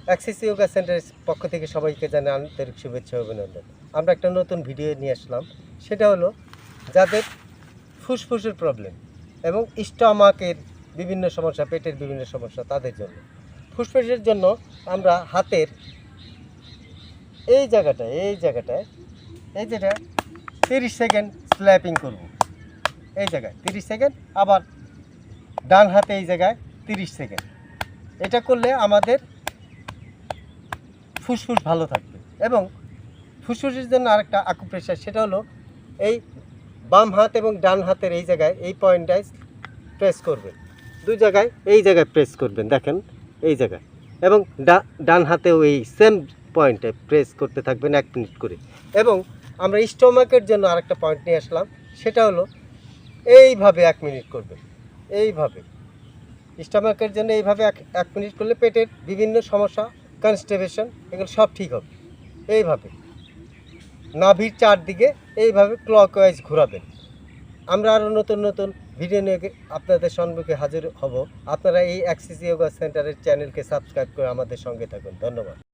Axis yoga সেন্টারের পক্ষ থেকে সবাইকে জানাই আন্তরিক শুভেচ্ছা ও অভিনন্দন। আমরা একটা নতুন ভিডিও নিয়ে আসলাম, সেটা হলো যাদের ফুসফুসের প্রবলেম এবং স্টমাকের বিভিন্ন সমস্যা, পেটের বিভিন্ন সমস্যা, তাদের জন্য। ফুসফুসের জন্য আমরা হাতের এই জায়গাটায় এই যেটা 30 সেকেন্ড স্ল্যাপিং করব, এই জায়গায় 30 সেকেন্ড, আবার ডান হাতে এই জায়গায় 30 সেকেন্ড। এটা করলে আমাদের ফুসফুস ভালো থাকবে। এবং ফুসফুসের জন্য আরেকটা আকুপ্রেশার, সেটা হলো এই বাম হাত এবং ডান হাতের এই জায়গায় এই পয়েন্টটায় প্রেস করবেন, দুই জায়গায় এই জায়গায় প্রেস করবেন, দেখেন এই জায়গায়, এবং ডান হাতেও এই সেম পয়েন্টে প্রেস করতে থাকবেন 1 মিনিট করে। এবং আমরা স্টমাকের জন্য আরেকটা পয়েন্ট নিয়ে আসলাম, সেটা হলো এইভাবে 1 মিনিট করবেন, এইভাবে স্টমাকের জন্য এইভাবে 1 মিনিট করলে পেটের বিভিন্ন সমস্যা, কনস্টিপেশন, এগুলো সব ঠিক হবে। এইভাবে নাভির চারদিকে এইভাবে ক্লকওয়াইজ ঘোরাবেন। আমরা আরও নতুন নতুন ভিডিও নিয়ে আপনাদের সম্মুখে হাজির হব। আপনারা এই অ্যাক্সিস যোগা সেন্টারের চ্যানেলকে সাবস্ক্রাইব করে আমাদের সঙ্গে থাকুন। ধন্যবাদ।